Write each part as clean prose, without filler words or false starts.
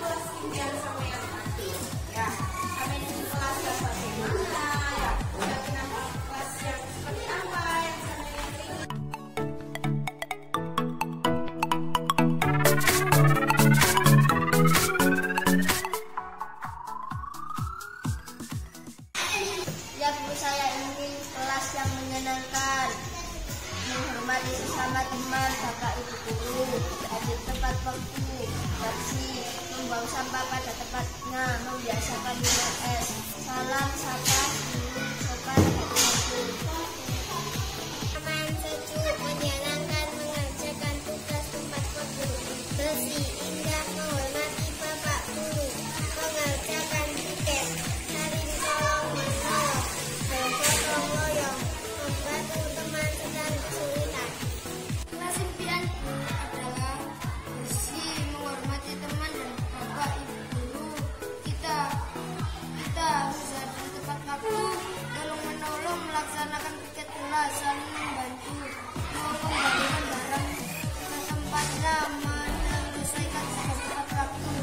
kelas impian sampai yang tadi. Ya, sampai di kelas bagaimana? saya ingin kelas yang menyenangkan, menghormati sesama teman, bapak ibu guru, hadir tepat waktu, bersih, membuang sampah pada tempatnya, membiasakan minum es, salam, sapa, sopan, hati-hati. Aman, sejuk, menyenangkan, mengerjakan tugas tepat waktu, bersih, indah, menghormati bapak guru, mengerjakan tiket, saling tolong menolong, bergotong royong, membantu teman sedang kesulitan. Kelas impianku adalah bersih, menghormati teman dan bapak ibu guru. Kita harus hadir tepat waktu, tolong menolong, melaksanakan piket kelas, saling membantu, mengembalikan barang ke tempatnya, menyelesaikan tugas tepat waktu.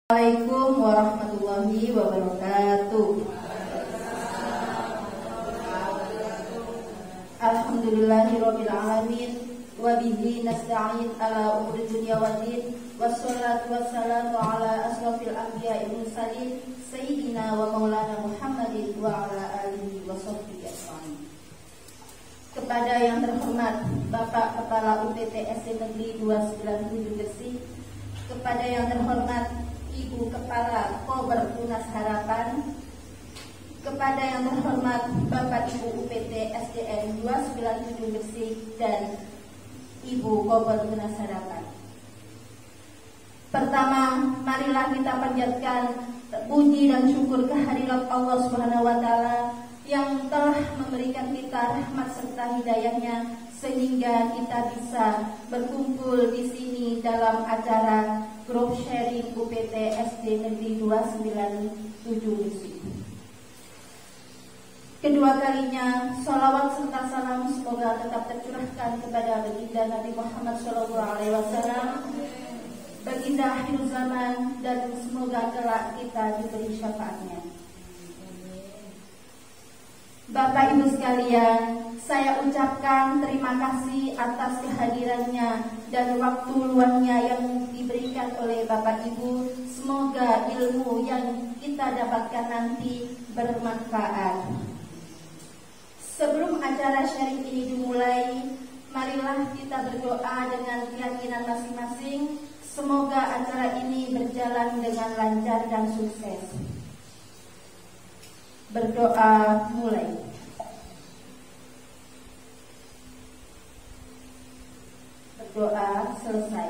Assalamualaikum warahmatullahi wabarakatuh. Alhamdulillahirabbil alamin wa bihi nasta'in ala umuri dunya waddin wassalatu wassalamu ala asrofil anbiya'i wal mursalin sayyidina wa maulana Muhammadin wa ala alihi wa sahbihi ajma'in. Kepada yang terhormat Bapak Kepala UPT SD Negeri 297 Gresik, kepada yang terhormat Ibu Kepala Kober Tunas Harapan, kepada yang terhormat Bapak Ibu UPT SDN 297 Gresik dan Ibu Kober Tunas Harapan. Pertama, marilah kita panjatkan puji dan syukur kehadirat Allah Subhanahu wa taala yang telah memberikan kita rahmat serta hidayahnya sehingga kita bisa berkumpul di sini dalam acara grup sharing UPT SD Negeri 297 Gresik. Kedua kalinya, sholawat serta salam semoga tetap tercurahkan kepada baginda Nabi Muhammad SAW, baginda akhir zaman, dan semoga kelak kita diberi syafaatnya. Bapak Ibu sekalian, saya ucapkan terima kasih atas kehadirannya dan waktu luangnya yang diberikan oleh Bapak Ibu. Semoga ilmu yang kita dapatkan nanti bermanfaat. Sebelum acara sharing ini dimulai, marilah kita berdoa dengan keyakinan masing-masing. Semoga acara ini berjalan dengan lancar dan sukses. Berdoa mulai. Berdoa selesai.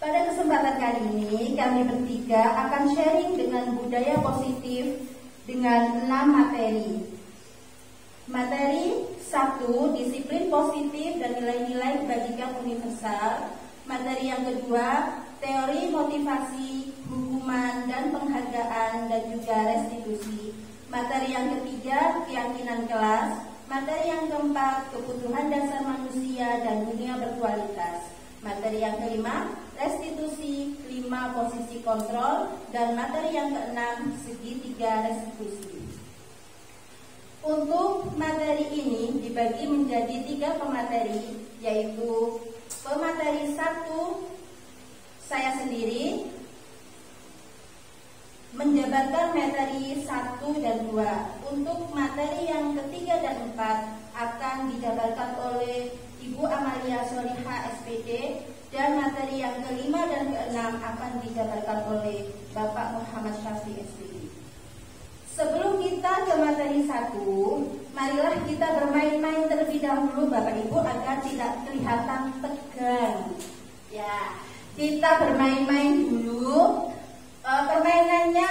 Pada kesempatan kali ini kami bertiga akan sharing dengan budaya positif dengan 6 materi. Materi 1, disiplin positif dan nilai-nilai kebajikan universal. Materi yang kedua, teori motivasi, hukuman dan penghargaan dan juga restitusi. Materi yang ketiga, keyakinan kelas. Materi yang keempat, kebutuhan dasar manusia dan dunia berkualitas. Materi yang kelima, restitusi, 5 posisi kontrol. Dan materi yang keenam, segitiga restitusi. Untuk materi ini dibagi menjadi 3 pemateri, yaitu pemateri 1, saya sendiri menjabarkan materi 1 dan 2. Untuk materi yang ketiga dan 4 akan dijabarkan oleh Ibu Amalia Soliha SPD, dan materi yang kelima dan keenam akan dijabarkan oleh Bapak Muhammad Syafi SPD. Sebelum kita kita ke materi 1, marilah kita bermain-main terlebih dahulu Bapak Ibu agar tidak kelihatan tegang. Ya, kita bermain-main dulu. Permainannya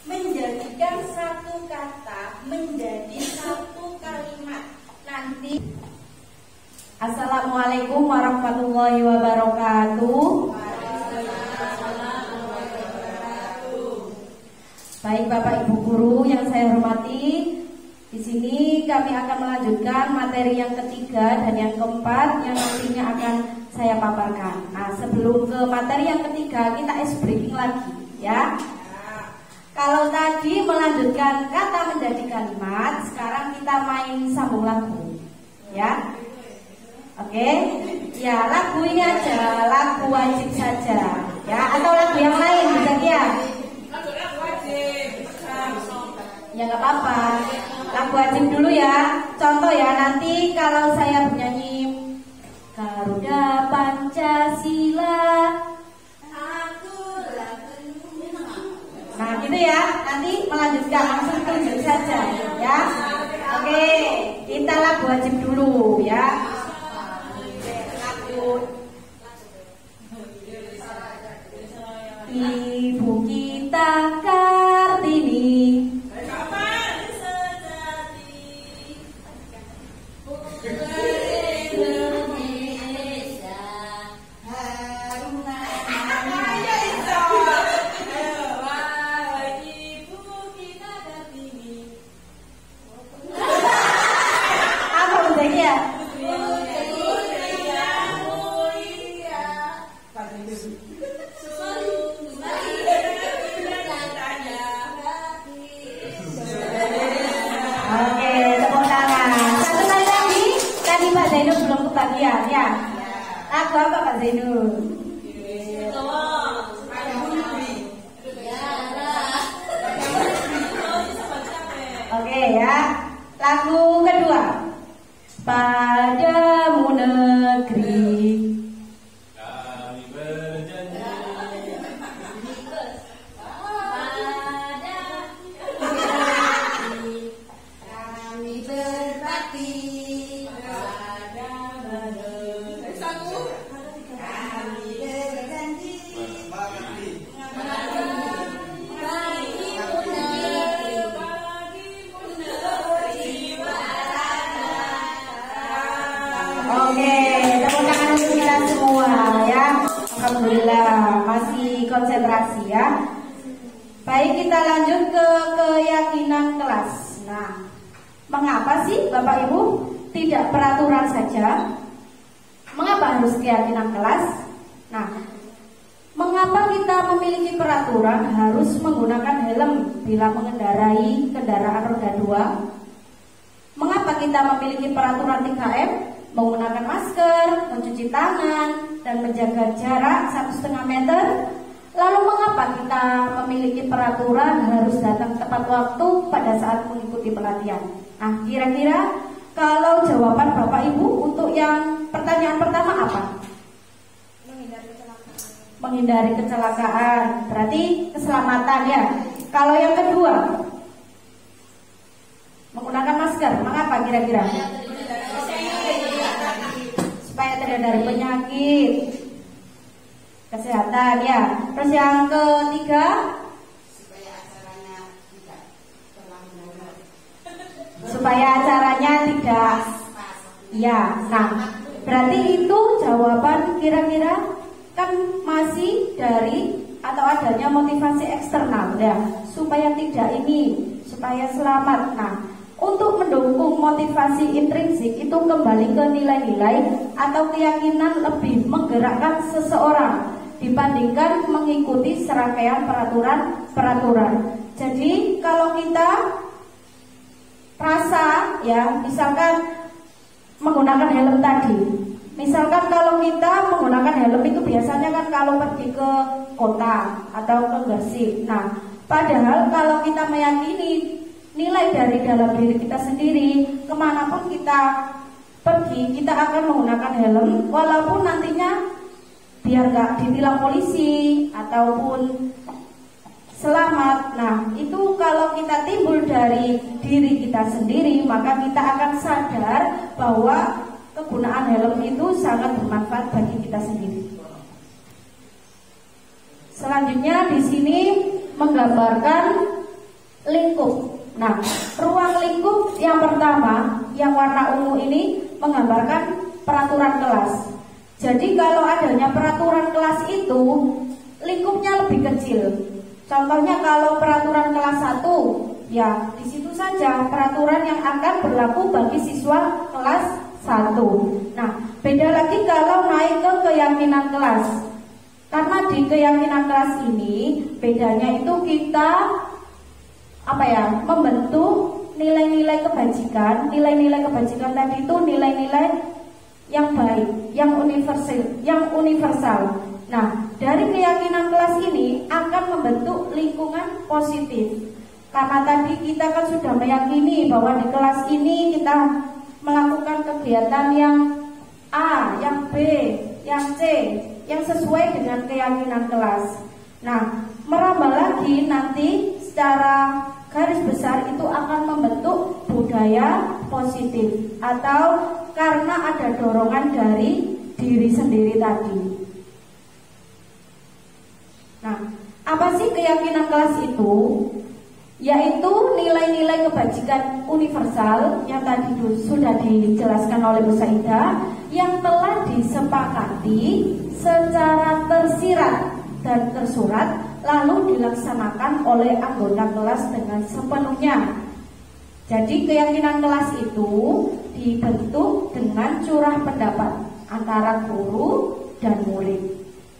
menjadikan satu kata menjadi satu kalimat. Nanti Assalamualaikum warahmatullahi wabarakatuh. Baik Bapak Ibu guru yang saya hormati, di sini kami akan melanjutkan materi yang ketiga dan yang keempat yang nantinya akan saya paparkan. Nah, sebelum ke materi yang ketiga, kita ice breaking lagi, ya. Kalau tadi melanjutkan kata menjadi kalimat, sekarang kita main sambung lagu, ya. Oke, ya lagu ini aja, lagu wajib saja, ya. Atau lagu yang lain bisa ya. Ya nggak apa-apa, lagu wajib dulu ya. Contoh ya, nanti kalau saya bernyanyi Garuda Pancasila, nah gitu ya, nanti melanjutkan langsung tunjuk saja ya. Oke, kita lagu wajib dulu ya. Ibu kita Kartini, ya. Lagu apa Pak Zainul? Oke ya. Lagu kedua. Padamu negeri kami berjanji. Kami berbakti. Alhamdulillah masih konsentrasi ya. Baik, kita lanjut ke keyakinan kelas. Nah, mengapa sih Bapak Ibu tidak peraturan saja? Mengapa harus keyakinan kelas? Nah, mengapa kita memiliki peraturan harus menggunakan helm bila mengendarai kendaraan roda 2? Mengapa kita memiliki peraturan 3M? Menggunakan masker, mencuci tangan, dan menjaga jarak 1,5 meter. Lalu mengapa kita memiliki peraturan harus datang tepat waktu pada saat mengikuti pelatihan? Nah, kira-kira kalau jawaban Bapak Ibu untuk yang pertanyaan pertama apa? Menghindari kecelakaan. Berarti keselamatan ya. Kalau yang kedua, menggunakan masker. Mengapa kira-kira? Supaya terhindar dari penyakit, kesehatan ya. Terus yang ketiga, supaya acaranya tidak ya. Nah, berarti itu jawaban kira-kira kan masih dari atau adanya motivasi eksternal ya, supaya tidak ini, supaya selamat. Nah, untuk mendukung motivasi intrinsik itu kembali ke nilai-nilai atau keyakinan lebih menggerakkan seseorang dibandingkan mengikuti serangkaian peraturan. Jadi kalau kita rasa ya, misalkan menggunakan helm tadi, misalkan kalau kita menggunakan helm itu biasanya kan kalau pergi ke kota atau ke Gresik. Nah, padahal kalau kita meyakini nilai dari dalam diri kita sendiri, kemanapun kita pergi, kita akan menggunakan helm, walaupun nantinya biar nggak ditilang polisi ataupun selamat. Nah, itu kalau kita timbul dari diri kita sendiri, maka kita akan sadar bahwa kegunaan helm itu sangat bermanfaat bagi kita sendiri. Selanjutnya di sini menggambarkan lingkup. Nah, ruang lingkup yang pertama yang warna ungu ini menggambarkan peraturan kelas. Jadi kalau adanya peraturan kelas itu lingkupnya lebih kecil. Contohnya kalau peraturan kelas 1, ya di situ saja peraturan yang akan berlaku bagi siswa kelas 1. Nah, beda lagi kalau naik ke keyakinan kelas. Karena di keyakinan kelas ini bedanya itu kita membentuk nilai-nilai kebajikan. Nilai-nilai kebajikan tadi itu nilai-nilai yang baik, yang universal. Nah, dari keyakinan kelas ini akan membentuk lingkungan positif. Karena tadi kita kan sudah meyakini bahwa di kelas ini kita melakukan kegiatan yang A, yang B, yang C, yang sesuai dengan keyakinan kelas. Nah, merambah lagi nanti secara garis besar itu akan membentuk budaya positif atau karena ada dorongan dari diri sendiri tadi. Nah, apa sih keyakinan kelas itu? Yaitu nilai-nilai kebajikan universal yang tadi sudah dijelaskan oleh Bu Saidah, yang telah disepakati secara tersirat dan tersurat lalu dilaksanakan oleh anggota kelas dengan sepenuhnya. Jadi keyakinan kelas itu dibentuk dengan curah pendapat antara guru dan murid.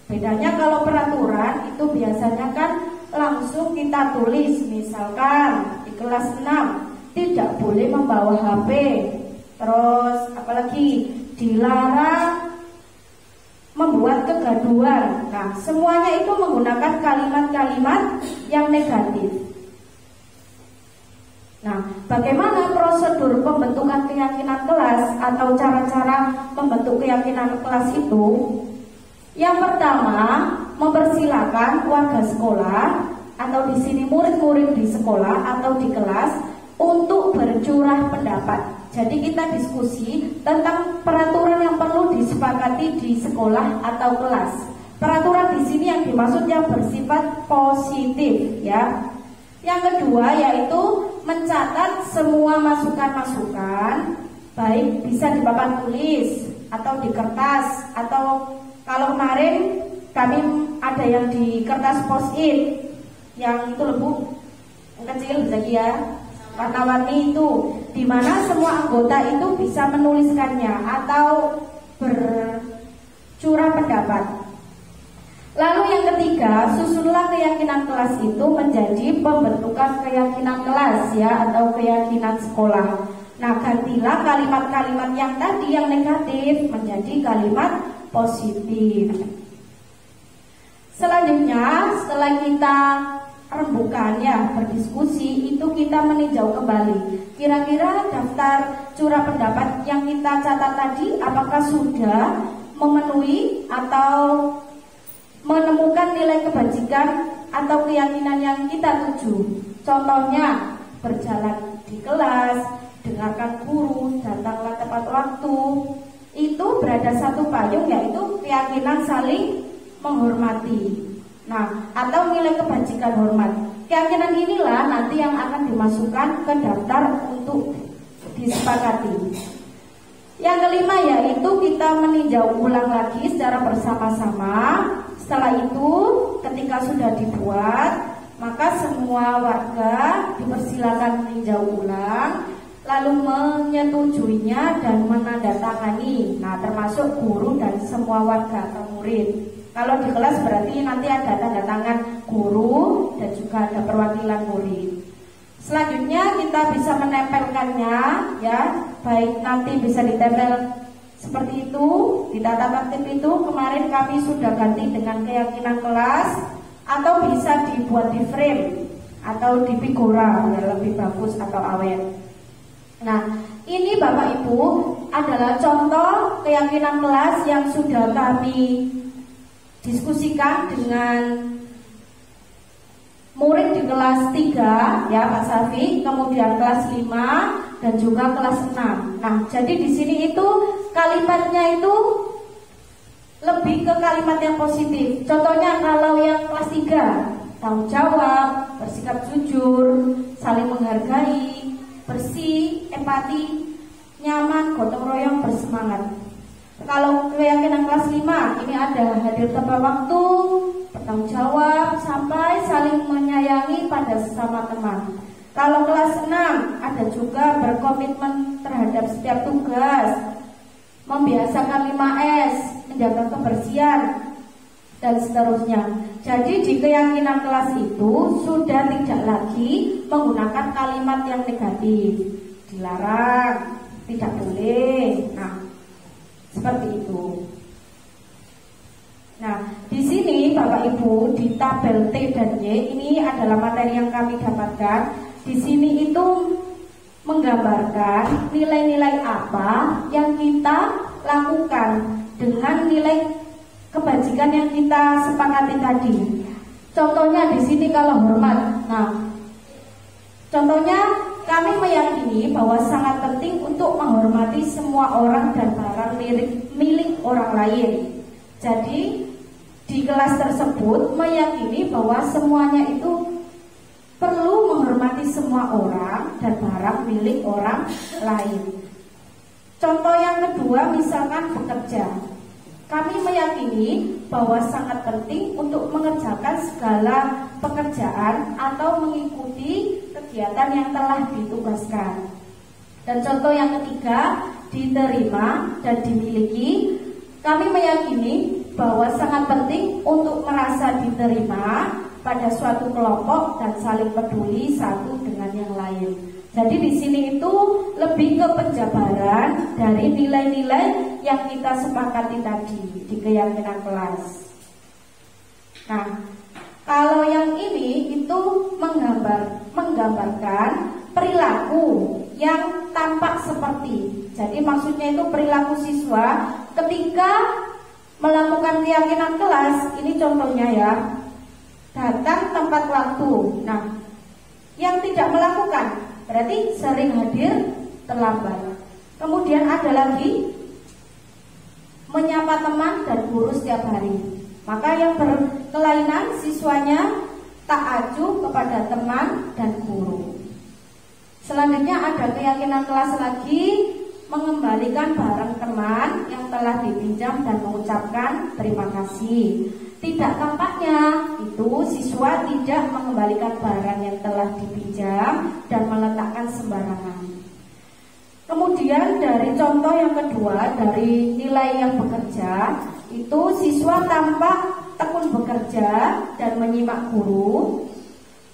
Bedanya kalau peraturan itu biasanya kan langsung kita tulis, misalkan di kelas 6 tidak boleh membawa HP. Terus apalagi dilarang membuat kegaduhan. Nah, semuanya itu menggunakan kalimat-kalimat yang negatif. Nah, bagaimana prosedur pembentukan keyakinan kelas atau cara-cara membentuk keyakinan kelas itu? Yang pertama, mempersilakan warga sekolah atau di sini murid-murid di sekolah atau di kelas untuk bercurah pendapat. Jadi kita diskusi tentang peraturan yang perlu disepakati di sekolah atau kelas. Peraturan di sini yang dimaksud yang bersifat positif, ya. Yang kedua yaitu mencatat semua masukan-masukan, baik bisa di papan tulis atau di kertas, atau kalau kemarin kami ada yang di kertas post-it yang itu lembut, yang kecil lagi ya, warna-warni itu, di mana semua anggota itu bisa menuliskannya atau bercurah pendapat. Lalu yang ketiga, susunlah keyakinan kelas itu menjadi pembentukan keyakinan kelas, ya, atau keyakinan sekolah. Nah, gantilah kalimat-kalimat yang tadi yang negatif menjadi kalimat positif. Selanjutnya, setelah kita rembukan, ya, berdiskusi, itu kita meninjau kembali. Kira-kira daftar curah pendapat yang kita catat tadi apakah sudah memenuhi atau menemukan nilai kebajikan atau keyakinan yang kita tuju. Contohnya, berjalan di kelas, dengarkan guru, datanglah tepat waktu. Itu berada satu payung, yaitu keyakinan saling menghormati. Nah, atau nilai kebajikan hormat. Keyakinan inilah nanti yang akan dimasukkan ke daftar untuk disepakati. Yang kelima yaitu kita meninjau ulang lagi secara bersama-sama. Setelah itu, ketika sudah dibuat, maka semua warga dipersilakan meninjau ulang, lalu menyetujuinya dan menandatangani. Nah, termasuk guru dan semua warga atau murid. Kalau di kelas berarti nanti ada tanda tangan guru dan juga ada perwakilan murid. Selanjutnya kita bisa menempelkannya, ya, baik nanti bisa ditempel seperti itu di tata tertib itu. Kemarin kami sudah ganti dengan keyakinan kelas, atau bisa dibuat di frame atau di figura, ya, lebih bagus atau awet. Nah, ini Bapak Ibu adalah contoh keyakinan kelas yang sudah kami diskusikan dengan murid di kelas 3 ya Pak Safi, kemudian kelas 5 dan juga kelas 6. Nah, jadi di sini itu kalimatnya itu lebih ke kalimat yang positif. Contohnya kalau yang kelas 3, tanggung jawab, bersikap jujur, saling menghargai, bersih, empati, nyaman, gotong royong, bersemangat. Kalau keyakinan kelas 5 ini ada hadir tepat waktu, bertanggung jawab, sampai saling menyayangi pada sesama teman. Kalau kelas 6 ada juga berkomitmen terhadap setiap tugas, membiasakan 5S, menjaga kebersihan, dan seterusnya. Jadi di keyakinan kelas itu sudah tidak lagi menggunakan kalimat yang negatif, dilarang, tidak boleh. Nah, seperti itu. Nah, di sini Bapak Ibu di tabel T dan Y ini adalah materi yang kami dapatkan. Di sini itu menggambarkan nilai-nilai apa yang kita lakukan dengan nilai kebajikan yang kita sepakati tadi. Contohnya di sini kalau hormat. Nah, contohnya kami meyakini bahwa sangat penting untuk menghormati semua orang dan barang milik orang lain. Jadi di kelas tersebut meyakini bahwa semuanya itu perlu menghormati semua orang dan barang milik orang lain. Contoh yang kedua misalkan bekerja. Kami meyakini bahwa sangat penting untuk mengerjakan segala pekerjaan atau mengikuti kegiatan yang telah ditugaskan. Dan contoh yang ketiga, diterima dan dimiliki. Kami meyakini bahwa sangat penting untuk merasa diterima pada suatu kelompok dan saling peduli satu dengan yang lain. Jadi di sini itu lebih ke penjabaran dari nilai-nilai yang kita sepakati tadi di keyakinan kelas. Nah, kalau yang ini itu menggambarkan perilaku yang tampak seperti. Jadi maksudnya itu perilaku siswa ketika melakukan keyakinan kelas. Ini contohnya ya. Datang tepat waktu. Nah, yang tidak melakukan berarti sering hadir terlambat. Kemudian ada lagi menyapa teman dan guru setiap hari. Maka yang berkelainan siswanya tak acuh kepada teman dan guru. Selanjutnya ada keyakinan kelas lagi, mengembalikan barang teman yang telah dipinjam dan mengucapkan terima kasih. Tidak tampaknya itu siswa tidak mengembalikan barang yang telah dipinjam dan meletakkan sembarangan. Kemudian dari contoh yang kedua, dari nilai yang bekerja, itu siswa tampak tekun bekerja dan menyimak guru.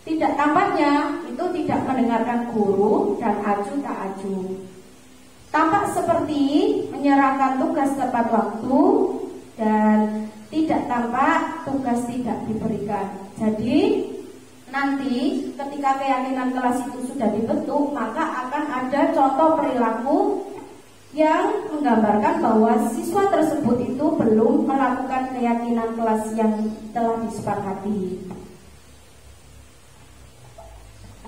Tidak tampaknya itu tidak mendengarkan guru dan acuh tak acuh. Tampak seperti menyerahkan tugas tepat waktu dan tidak tampak tugas tidak diberikan. Jadi nanti ketika keyakinan kelas itu sudah dibentuk, maka akan ada contoh perilaku yang menggambarkan bahwa siswa tersebut itu belum melakukan keyakinan kelas yang telah disepakati.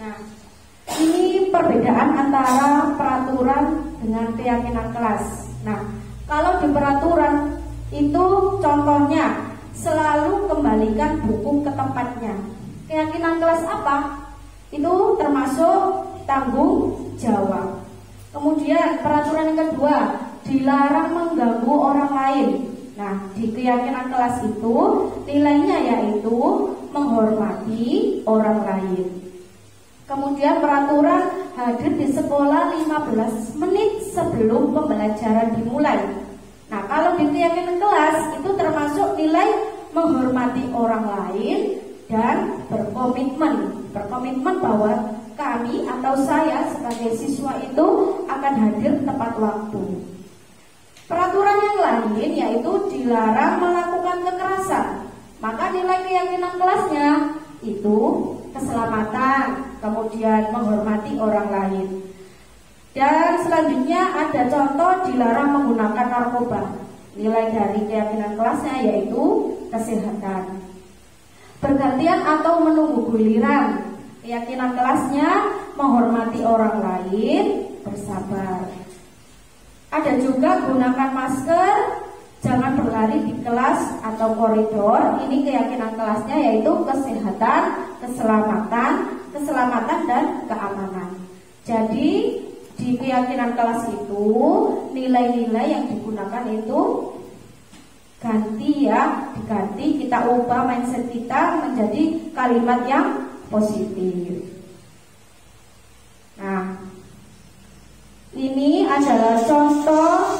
Nah, ini perbedaan antara peraturan dengan keyakinan kelas. Nah, kalau di peraturan itu contohnya selalu kembalikan buku ke tempatnya. Keyakinan kelas apa? Itu termasuk tanggung jawab. Kemudian peraturan yang kedua, dilarang mengganggu orang lain. Nah, di keyakinan kelas itu nilainya yaitu menghormati orang lain. Kemudian peraturan hadir di sekolah 15 menit sebelum pembelajaran dimulai. Nah, kalau di keyakinan kelas itu termasuk nilai menghormati orang lain dan berkomitmen bahwa kami atau saya sebagai siswa itu akan hadir tepat waktu. Peraturan yang lain yaitu dilarang melakukan kekerasan. Maka nilai keyakinan kelasnya itu keselamatan, kemudian menghormati orang lain. Dan selanjutnya ada contoh dilarang menggunakan narkoba. Nilai dari keyakinan kelasnya yaitu kesehatan. bergantian atau menunggu giliran. Keyakinan kelasnya menghormati orang lain, bersabar. Ada juga gunakan masker, jangan berlari di kelas atau koridor. Ini keyakinan kelasnya yaitu kesehatan, keselamatan dan keamanan. Jadi di keyakinan kelas itu nilai-nilai yang digunakan itu diganti, kita ubah mindset kita menjadi kalimat yang positif. Nah, ini adalah contoh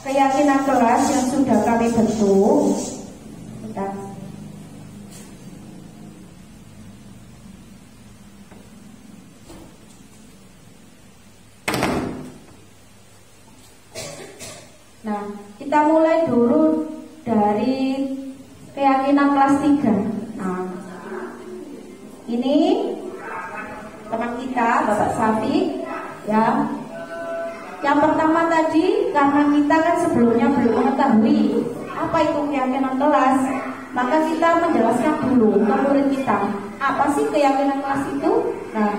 keyakinan kelas yang sudah kami bentuk. Nah, kita mulai dulu dari keyakinan kelas 3. Nah, ini teman kita Bapak Safi ya. Yang pertama tadi, karena kita kan sebelumnya belum mengetahui apa itu keyakinan kelas, maka kita menjelaskan dulu ke murid kita, apa sih keyakinan kelas itu? Nah,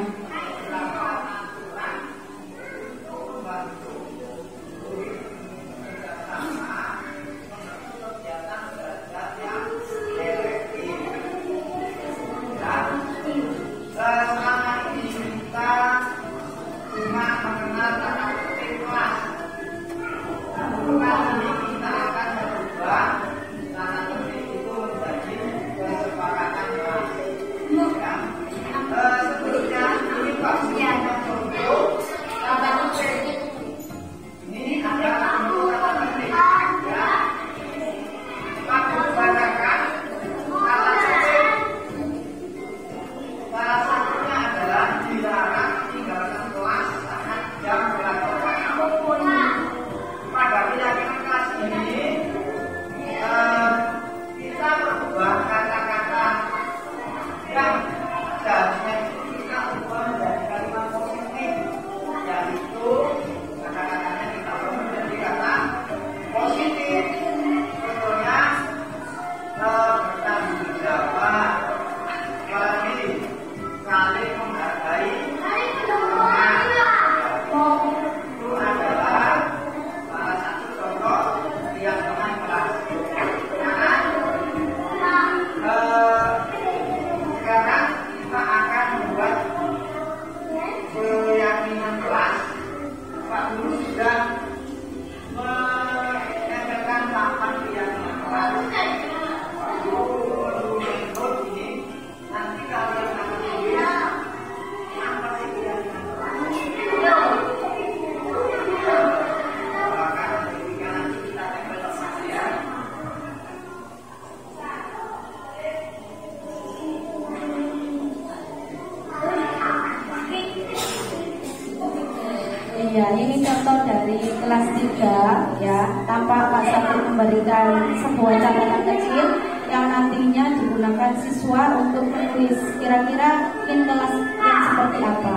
ya, ini contoh dari kelas 3 ya, tanpa Pak Safi memberikan sebuah catatan kecil yang nantinya digunakan siswa untuk menulis kira-kira ingin kelas yang seperti apa.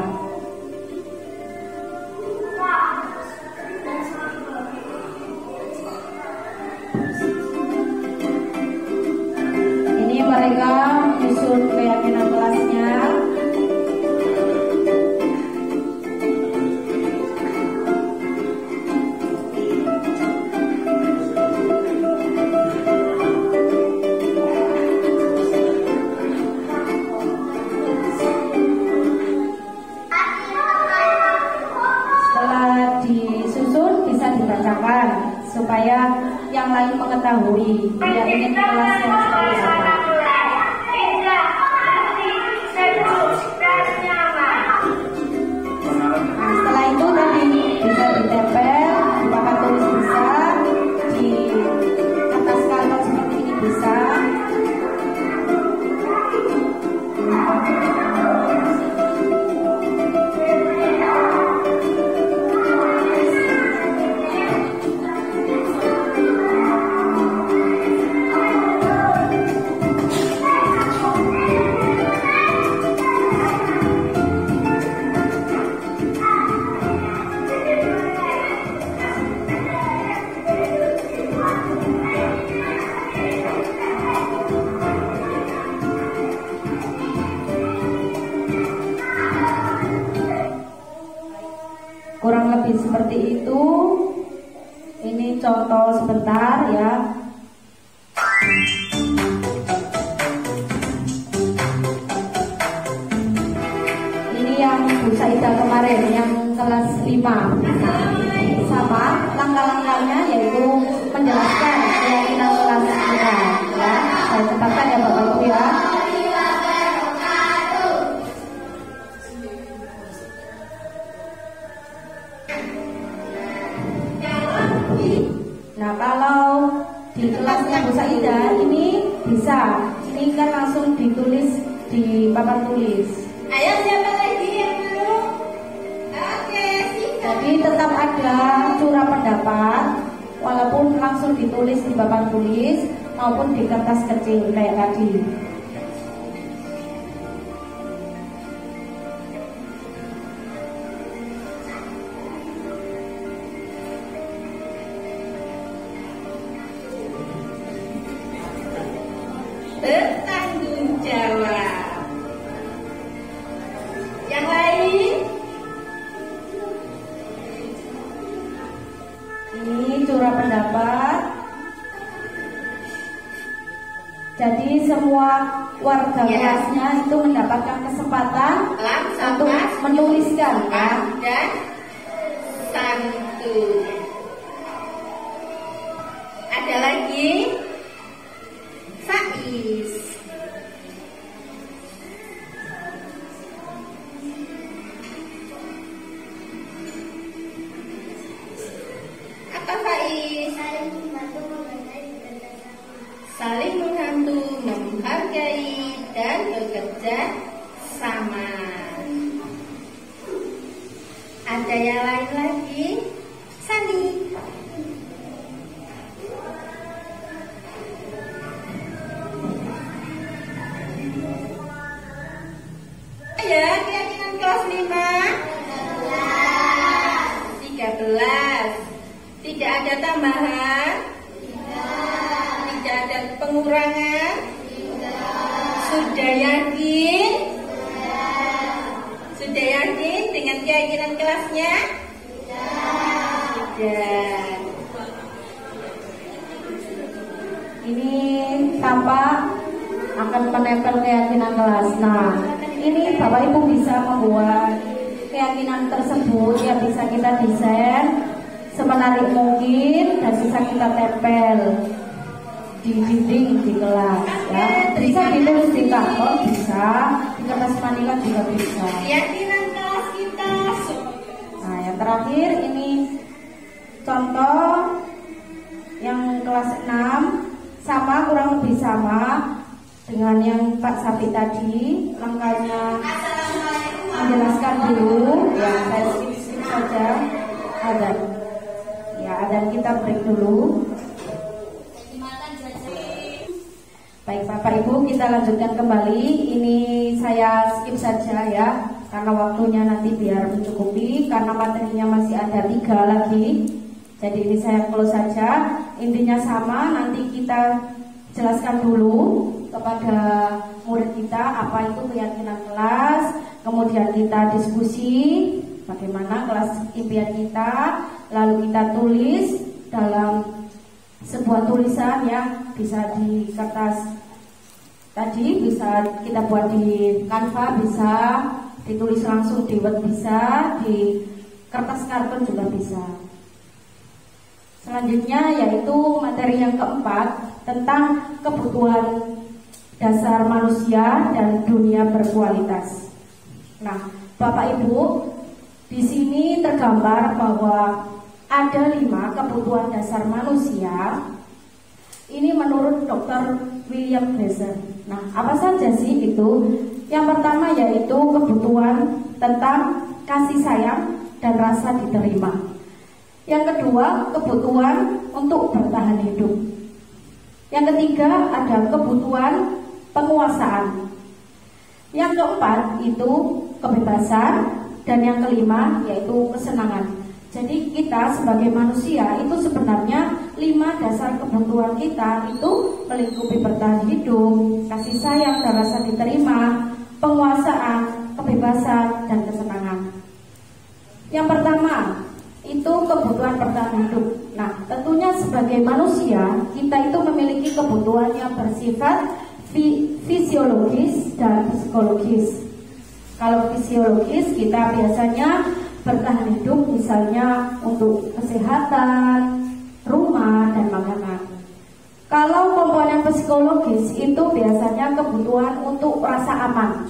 Ini mereka menyusun keyakinan kelasnya. Supaya yang lain mengetahui dia ingin kelas yang seperti apa. Nah, setelah itu tadi bisa ditempel di papan tulis, bisa di atas karton seperti ini, bisa. kurang lebih seperti itu. Ini contoh sebentar ya. Ini yang Bu Saidah kemarin, yang kelas 5. Sama langkah-langkahnya yaitu menjelaskan keyakinan kelas kita ya. Saya cepatkan ya Bapak Ibu ya. Nah, kalau di kelasnya Bu Saidah ini bisa, ini kan langsung ditulis di papan tulis. Ayo siapa lagi yang belum? Oke, Jadi tetap ada curah pendapat, walaupun langsung ditulis di papan tulis maupun di kertas kecil kayak tadi. bertanggung jawab. Yang lain? Ini curah pendapat. Jadi semua warga kelasnya itu mendapatkan kesempatan untuk menuliskan ya. Dan santun. Ada lagi? Faiz. Apa Faiz? Saling membantu, menghargai dan bekerja sama. Ada yang lain lagi? Sani. Ya, keyakinan kelas 5 13. Tidak ada tambahan? Tidak ada pengurangan? Sudah yakin? Sudah yakin dengan keyakinan kelasnya? Sudah. Ini tampak akan menempel keyakinan kelas. Nah, ini Bapak Ibu bisa membuat keyakinan tersebut yang bisa kita desain semenarik mungkin dan bisa kita tempel di dinding di kelas ya. Bisa ditulis di karton, bisa di kertas manila juga bisa. Keyakinan kelas kita. Nah, yang terakhir ini contoh yang kelas 6 sama, kurang lebih sama dengan yang Pak Sapi tadi. Langkahnya menjelaskan dulu ya, saya skip saja. Ada ya, dan kita break dulu. Baik Bapak Ibu, kita lanjutkan kembali. Ini saya skip saja ya, karena waktunya nanti biar mencukupi, karena materinya masih ada 3 lagi. Jadi ini saya close saja. Intinya sama, nanti kita jelaskan dulu kepada murid kita apa itu keyakinan kelas. Kemudian kita diskusi bagaimana kelas impian kita. Lalu kita tulis dalam sebuah tulisan yang bisa di kertas tadi, bisa kita buat di Canva, bisa ditulis langsung di Word, bisa di kertas karton juga bisa. Selanjutnya yaitu materi yang keempat tentang kebutuhan dasar manusia dan dunia berkualitas. Nah, Bapak Ibu, di sini tergambar bahwa ada 5 kebutuhan dasar manusia. Ini menurut Dr. William Glaser. Nah, apa saja sih itu? Yang pertama yaitu kebutuhan tentang kasih sayang dan rasa diterima. Yang kedua, kebutuhan untuk bertahan hidup. Yang ketiga, ada kebutuhan penguasaan. Yang keempat itu kebebasan, dan yang kelima yaitu kesenangan. Jadi kita sebagai manusia itu sebenarnya 5 dasar kebutuhan kita itu melingkupi bertahan hidup, kasih sayang dan rasa diterima, penguasaan, kebebasan dan kesenangan. Yang pertama, sebagai manusia, kita itu memiliki kebutuhan yang bersifat fisiologis dan psikologis. Kalau fisiologis, kita biasanya bertahan hidup misalnya untuk kesehatan, rumah, dan makanan. Kalau komponen psikologis itu biasanya kebutuhan untuk rasa aman.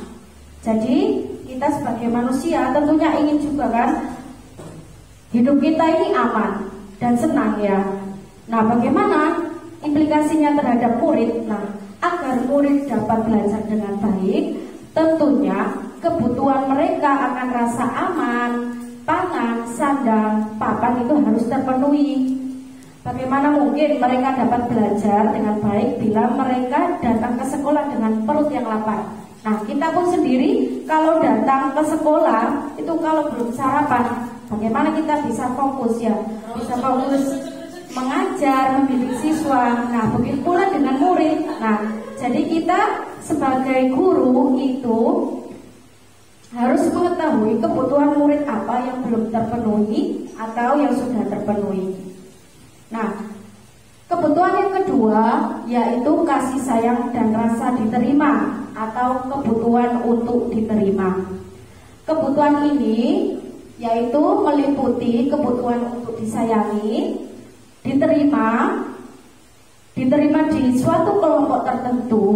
Jadi kita sebagai manusia tentunya ingin juga kan hidup kita ini aman dan senang ya. Nah, bagaimana implikasinya terhadap murid? Nah, agar murid dapat belajar dengan baik, tentunya kebutuhan mereka akan rasa aman, pangan, sandang, papan itu harus terpenuhi. Bagaimana mungkin mereka dapat belajar dengan baik bila mereka datang ke sekolah dengan perut yang lapar? Nah, kita pun sendiri kalau datang ke sekolah itu kalau belum sarapan, bagaimana kita bisa fokus ya? Bisa fokus mengajar, mendidik siswa. Nah, begitu pula dengan murid. Nah, jadi kita sebagai guru itu harus mengetahui kebutuhan murid apa yang belum terpenuhi atau yang sudah terpenuhi. Nah, kebutuhan yang kedua yaitu kasih sayang dan rasa diterima atau kebutuhan untuk diterima. Kebutuhan ini yaitu meliputi kebutuhan untuk disayangi, diterima di suatu kelompok tertentu,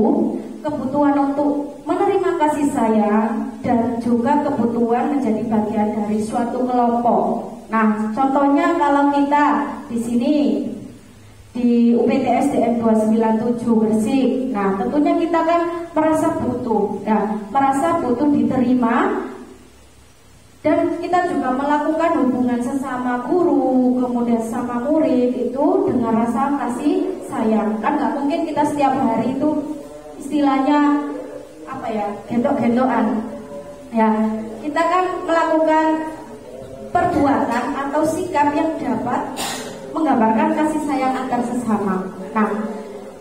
kebutuhan untuk menerima kasih sayang, dan juga kebutuhan menjadi bagian dari suatu kelompok. Nah, contohnya kalau kita di sini di UPTSDM 297 Gresik, nah tentunya kita kan merasa butuh, merasa butuh diterima. Dan kita juga melakukan hubungan sesama guru, kemudian sama murid itu dengan rasa kasih sayang. Kan nggak mungkin kita setiap hari itu istilahnya apa ya, gendok-gendokan. Ya, kita kan melakukan perbuatan atau sikap yang dapat menggambarkan kasih sayang antar sesama. Nah,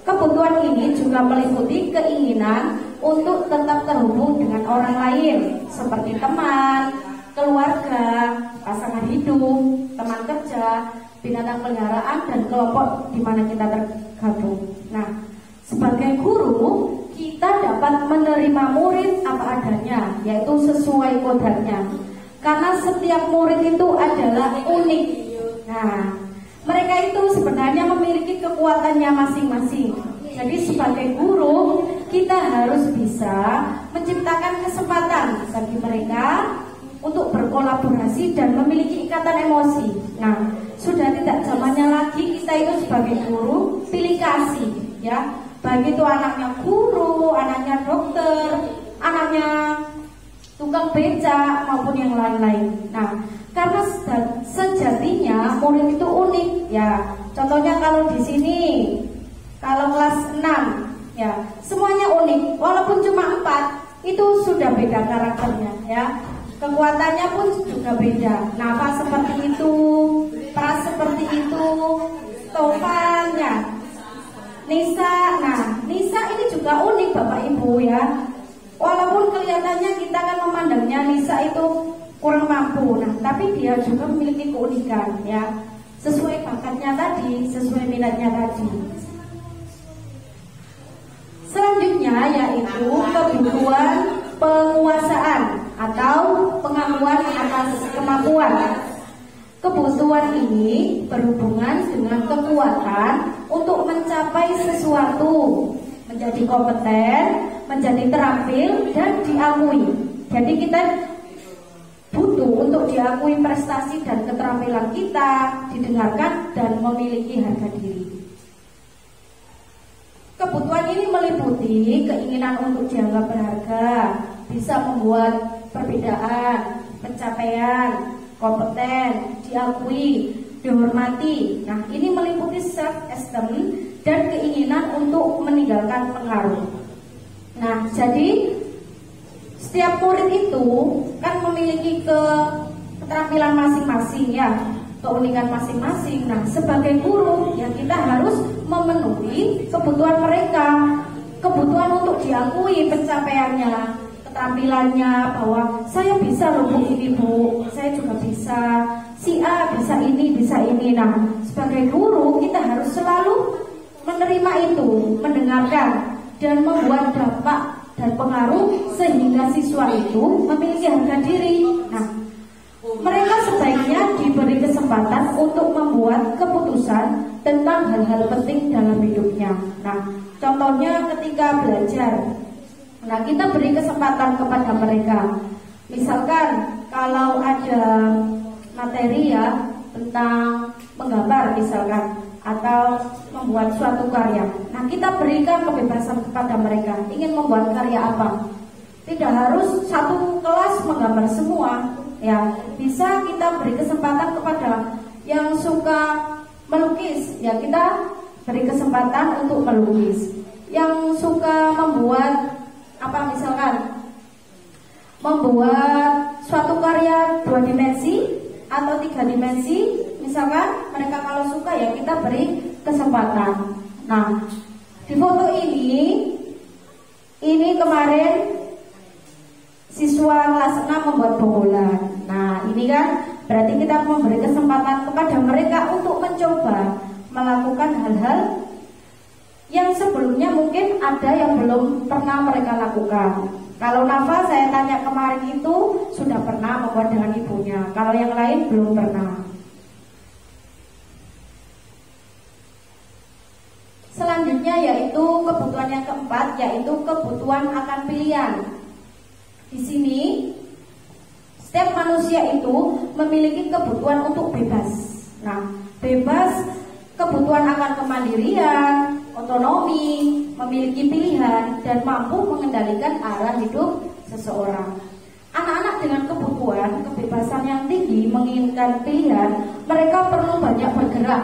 kebutuhan ini juga meliputi keinginan untuk tetap terhubung dengan orang lain seperti teman, keluarga, pasangan hidup, teman kerja, binatang peliharaan, dan kelompok di mana kita tergabung. Nah, sebagai guru, kita dapat menerima murid apa adanya, yaitu sesuai kodratnya. Karena setiap murid itu adalah unik. Nah, mereka itu sebenarnya memiliki kekuatannya masing-masing. Jadi sebagai guru, kita harus bisa menciptakan kesempatan bagi mereka untuk berkolaborasi dan memiliki ikatan emosi. Nah, sudah tidak zamannya lagi kita itu sebagai guru pilih kasih, ya. Baik itu anaknya guru, anaknya dokter, anaknya tukang beca maupun yang lain-lain. Nah, karena sejatinya murid itu unik, ya. Contohnya kalau di sini, kalau kelas 6, ya, semuanya unik. Walaupun cuma 4, itu sudah beda karakternya, ya. Kekuatannya pun juga beda. Nafas seperti itu, Pras seperti itu, Tovan ya, Nisa. Nah, Nisa ini juga unik Bapak Ibu ya. Walaupun kelihatannya kita kan memandangnya Nisa itu kurang mampu, nah tapi dia juga memiliki keunikan ya. Sesuai bakatnya tadi, sesuai minatnya tadi. Selanjutnya yaitu kebutuhan penguasaan atau pengakuan atas kemampuan. Kebutuhan ini berhubungan dengan kekuatan untuk mencapai sesuatu, menjadi kompeten, menjadi terampil, dan diakui. Jadi kita butuh untuk diakui prestasi dan keterampilan kita, didengarkan, dan memiliki harga diri. Kebutuhan ini meliputi keinginan untuk dianggap berharga, bisa membuat perbedaan, pencapaian, kompeten, diakui, dihormati. Nah, ini meliputi self-esteem dan keinginan untuk meninggalkan pengaruh. Nah, jadi setiap murid itu kan memiliki keterampilan masing-masing ya, keunikan masing-masing. Nah, sebagai guru ya kita harus memenuhi kebutuhan mereka, kebutuhan untuk diakui pencapaiannya, tampilannya bahwa saya bisa loh Bu ini Bu, saya juga bisa, si A bisa ini. Nah, sebagai guru kita harus selalu menerima itu, mendengarkan dan membuat dampak dan pengaruh sehingga siswa itu memiliki harga diri. Nah, mereka sebaiknya diberi kesempatan untuk membuat keputusan tentang hal-hal penting dalam hidupnya. Nah, contohnya ketika belajar, nah kita beri kesempatan kepada mereka. Misalkan kalau ada materi ya tentang menggambar misalkan, atau membuat suatu karya. Nah, kita berikan kebebasan kepada mereka. Ingin membuat karya apa? Tidak harus satu kelas menggambar semua. Ya, bisa kita beri kesempatan kepada yang suka melukis. Ya, kita beri kesempatan untuk melukis. Yang suka membuat apa misalkan? Membuat suatu karya 2 dimensi atau 3 dimensi. Misalkan mereka kalau suka ya kita beri kesempatan. Nah, di foto ini kemarin siswa kelas 6 membuat bola. Nah, ini kan berarti kita memberi kesempatan kepada mereka untuk mencoba melakukan hal-hal yang sebelumnya mungkin ada yang belum pernah mereka lakukan. Kalau Nafa saya tanya kemarin itu sudah pernah membuat dengan ibunya. Kalau yang lain belum pernah. Selanjutnya yaitu kebutuhan yang keempat, yaitu kebutuhan akan pilihan. Di sini setiap manusia itu memiliki kebutuhan untuk bebas. Nah, bebas, kebutuhan akan kemandirian, otonomi, memiliki pilihan dan mampu mengendalikan arah hidup seseorang. Anak-anak dengan kebebasan yang tinggi menginginkan pilihan, mereka perlu banyak bergerak,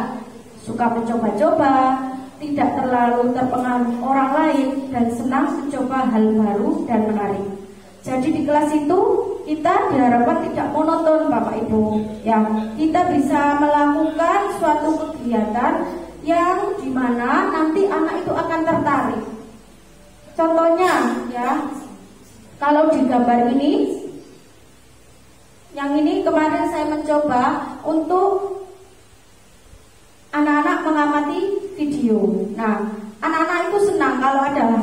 suka mencoba-coba, tidak terlalu terpengaruh orang lain dan senang mencoba hal baru dan menarik. Jadi di kelas itu kita diharapkan tidak monoton Bapak Ibu. Ya, kita bisa melakukan suatu kegiatan yang dimana nanti anak itu akan tertarik. Contohnya ya, kalau di gambar ini, yang ini kemarin saya mencoba untuk anak-anak mengamati video. Nah, anak-anak itu senang kalau ada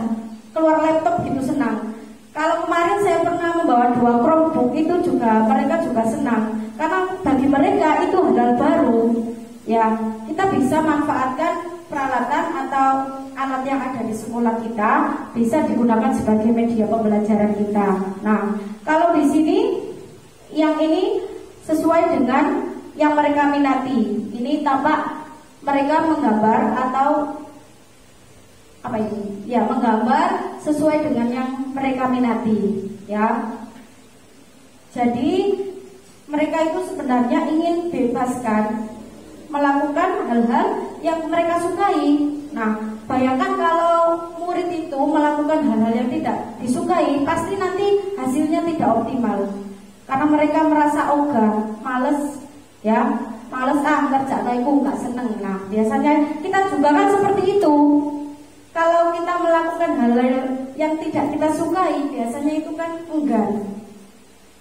keluar laptop gitu senang. Kalau kemarin saya pernah membawa 2 Chromebook itu juga mereka juga senang karena bagi mereka itu hal baru. Ya, kita bisa manfaatkan peralatan atau alat yang ada di sekolah kita bisa digunakan sebagai media pembelajaran kita. Nah, kalau di sini yang ini sesuai dengan yang mereka minati. Ini tampak mereka menggambar atau apa ini? Ya, menggambar sesuai dengan yang mereka minati, ya. Jadi mereka itu sebenarnya ingin bebaskan melakukan hal-hal yang mereka sukai. Nah, bayangkan kalau murid itu melakukan hal-hal yang tidak disukai, pasti nanti hasilnya tidak optimal. Karena mereka merasa ogah, males, ya. Males kerja aku nggak seneng. Nah, biasanya kita juga kan seperti itu. Kalau kita melakukan hal yang tidak kita sukai, biasanya itu kan enggan.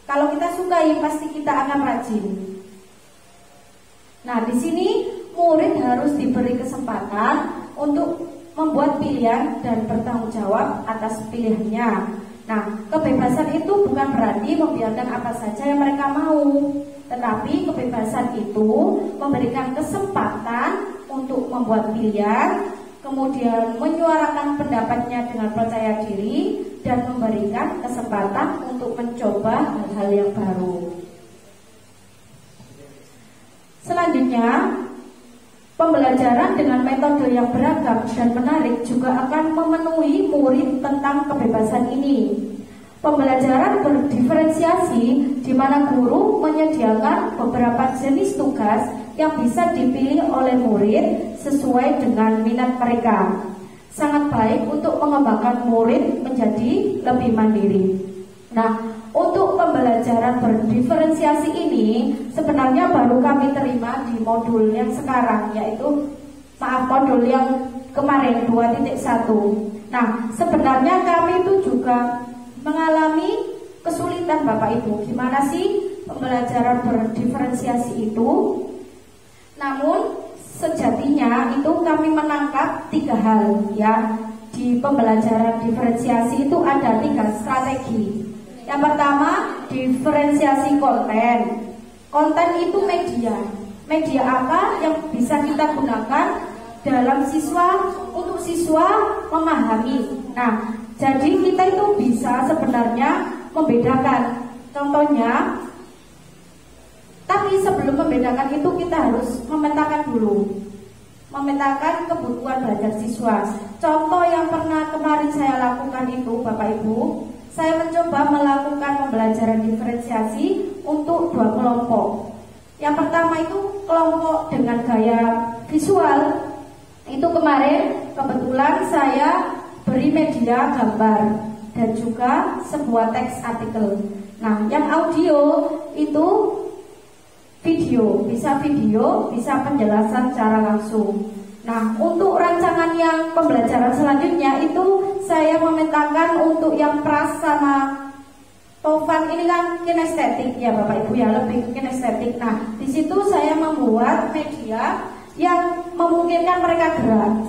Kalau kita sukai, pasti kita akan rajin. Nah, di sini murid harus diberi kesempatan untuk membuat pilihan dan bertanggung jawab atas pilihannya. Nah, kebebasan itu bukan berarti membiarkan apa saja yang mereka mau, tetapi kebebasan itu memberikan kesempatan untuk membuat pilihan, kemudian menyuarakan pendapatnya dengan percaya diri dan memberikan kesempatan untuk mencoba hal-hal yang baru. Selanjutnya, pembelajaran dengan metode yang beragam dan menarik juga akan memenuhi murid tentang kebebasan ini. Pembelajaran berdiferensiasi di mana guru menyediakan beberapa jenis tugas yang bisa dipilih oleh murid sesuai dengan minat mereka. Sangat baik untuk mengembangkan murid menjadi lebih mandiri. Nah, untuk pembelajaran berdiferensiasi ini sebenarnya baru kami terima di modul yang sekarang, yaitu modul yang kemarin 2.1. Nah, sebenarnya kami itu juga mengalami kesulitan Bapak Ibu. Gimana sih pembelajaran berdiferensiasi itu? Namun sejatinya itu kami menangkap 3 hal ya. Di pembelajaran diferensiasi itu ada 3 strategi. Yang pertama, diferensiasi konten. Konten itu media. Media apa yang bisa kita gunakan dalam untuk siswa memahami. Nah, jadi kita itu bisa sebenarnya membedakan. Contohnya, tapi sebelum membedakan itu kita harus memetakan dulu. Memetakan kebutuhan belajar siswa. Contoh yang pernah kemarin saya lakukan itu Bapak Ibu, saya mencoba melakukan pembelajaran diferensiasi untuk 2 kelompok. Yang pertama itu kelompok dengan gaya visual. Itu kemarin kebetulan saya beri media gambar dan juga sebuah teks artikel. Nah, yang audio itu video, bisa penjelasan secara langsung. Nah, untuk rancangan yang pembelajaran selanjutnya itu saya memetakan untuk yang Pras sama Tovan ini kan kinestetik ya Bapak Ibu ya, lebih kinestetik. Nah, di situ saya membuat media yang memungkinkan mereka gerak.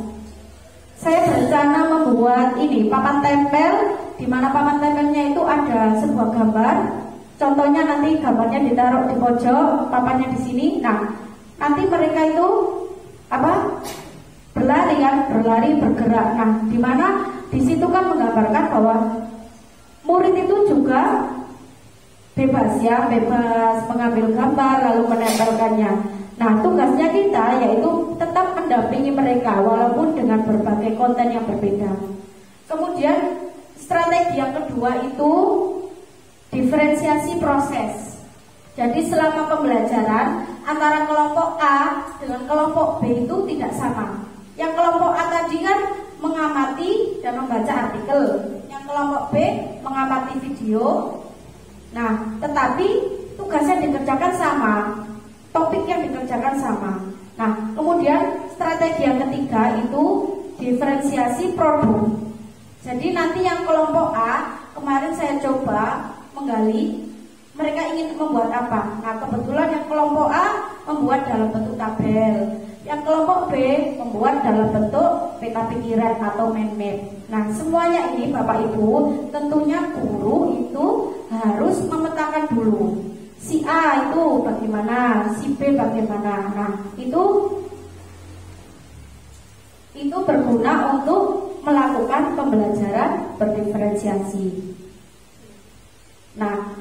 Saya berencana membuat ini papan tempel, di mana papan tempelnya itu ada sebuah gambar. Contohnya nanti gambarnya ditaruh di pojok, papannya di sini. Nah, nanti mereka itu berlari, bergerak. Nah, di mana di situ kan menggambarkan bahwa murid itu juga bebas mengambil gambar lalu menempelkannya. Nah, tugasnya kita yaitu tetap mendampingi mereka walaupun dengan berbagai konten yang berbeda. Kemudian strategi yang kedua itu diferensiasi proses. Jadi selama pembelajaran antara kelompok A dengan kelompok B itu tidak sama. Yang kelompok A tadi kan mengamati dan membaca artikel, yang kelompok B mengamati video. Nah, tetapi tugasnya dikerjakan sama, topik yang dikerjakan sama. Nah, kemudian strategi yang ketiga itu diferensiasi produk. Jadi nanti yang kelompok A kemarin saya coba menggali mereka ingin membuat apa. Nah, kebetulan yang kelompok A membuat dalam bentuk tabel, yang kelompok B membuat dalam bentuk peta pikiran atau mind map. Nah, semuanya ini Bapak Ibu tentunya guru itu harus memetakan dulu. Si A itu bagaimana, si B bagaimana. Nah, itu berguna untuk melakukan pembelajaran berdiferensiasi. Nah,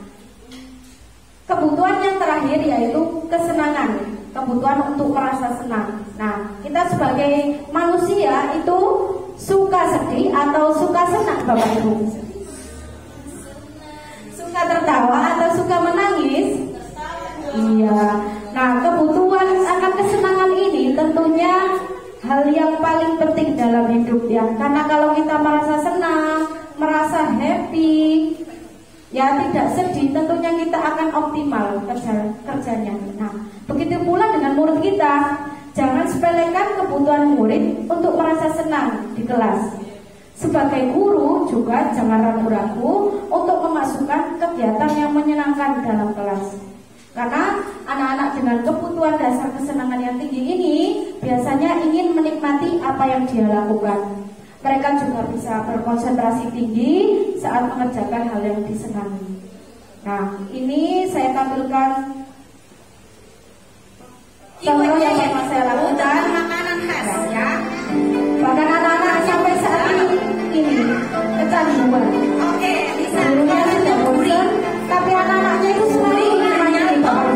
kebutuhan yang terakhir yaitu kesenangan, kebutuhan untuk merasa senang. Nah, kita sebagai manusia itu suka sedih atau suka senang Bapak Ibu? Suka tertawa atau suka menangis? Iya. Nah, kebutuhan akan kesenangan ini tentunya hal yang paling penting dalam hidup ya. Karena kalau kita merasa senang, merasa happy, ya tidak sedih, tentunya kita akan optimal kerjanya. Nah, begitu pula dengan murid kita. Jangan sepelekan kebutuhan murid untuk merasa senang di kelas. Sebagai guru juga jangan ragu-ragu untuk memasukkan kegiatan yang menyenangkan dalam kelas. Karena anak-anak dengan kebutuhan dasar kesenangan yang tinggi ini biasanya ingin menikmati apa yang dia lakukan. Mereka juga bisa berkonsentrasi tinggi saat mengerjakan hal yang disenangi. Nah, ini saya tampilkan contoh yang pernah saya lakukan. Makanan khas ya. Bahkan anak-anak sampai saat ini kecanduan. Oke, bisa. Gurunya sudah bosan, tapi anak-anaknya itu selalu nanya di bawah.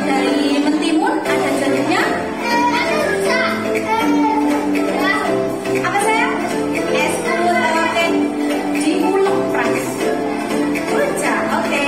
Dari Mentimun ada jalurnya. Apa saya? Es oke. Di Ulek Pras. Oke.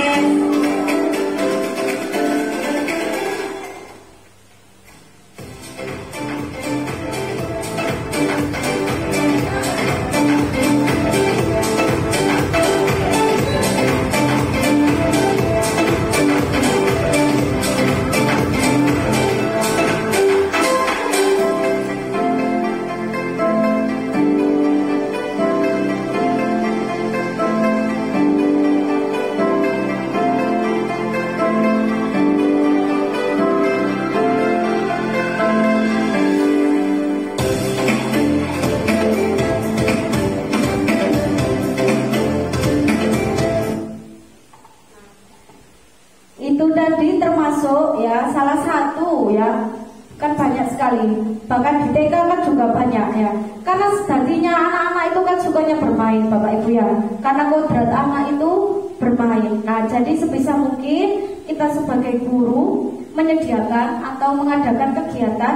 itu tadi termasuk ya salah satu ya, kan banyak sekali, bahkan di TK kan juga banyak ya. Karena sejatinya anak-anak itu kan sukanya bermain Bapak Ibu ya, karena kodrat anak itu bermain. Nah jadi sebisa mungkin kita sebagai guru menyediakan atau mengadakan kegiatan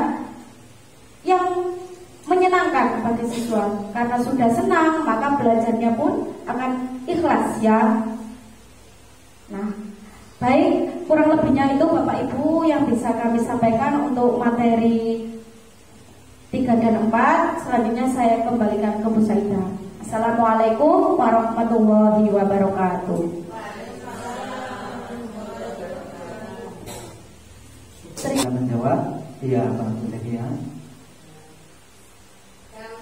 yang menyenangkan bagi siswa. Karena sudah senang maka belajarnya pun akan ikhlas ya. Nah baik, kurang lebihnya itu Bapak Ibu yang bisa kami sampaikan untuk materi 3 dan 4. Selanjutnya saya kembalikan ke Bu Saidah. Assalamualaikum warahmatullahi wabarakatuh. Saya menjawab, iya Pak ya. Yang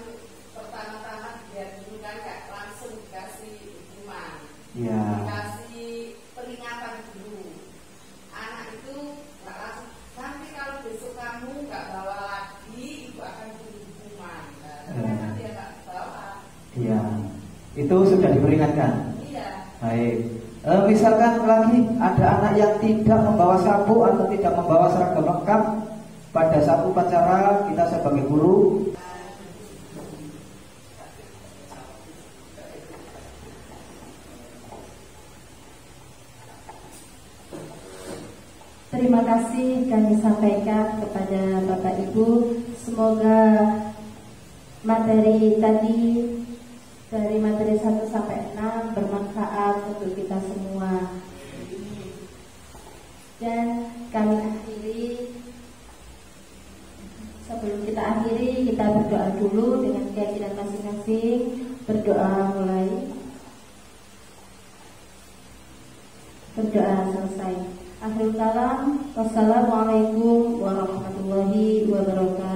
pertama-tama biar dulu kan nggak langsung dikasih hukuman, Iya. dikasih peringatan dulu. Anak itu nggak langsung. Nanti kalau besok kamu nggak bawa lagi, ibu akan beri hukuman. Karena dia nggak bawa. Iya. Itu sudah diperingatkan. Iya. Baik. Misalkan lagi ada anak yang tidak membawa sapu atau tidak membawa seragam lengkap pada saat upacara, kita sebagai guru terima kasih kami sampaikan kepada Bapak Ibu. Semoga materi tadi dari materi 1 sampai 6 bermanfaat untuk kita semua. Dan kami akhiri, sebelum kita akhiri kita berdoa dulu dengan keyakinan masing-masing. Berdoa mulai. Berdoa selesai. Akhirul kalam. Wassalamualaikum warahmatullahi wabarakatuh.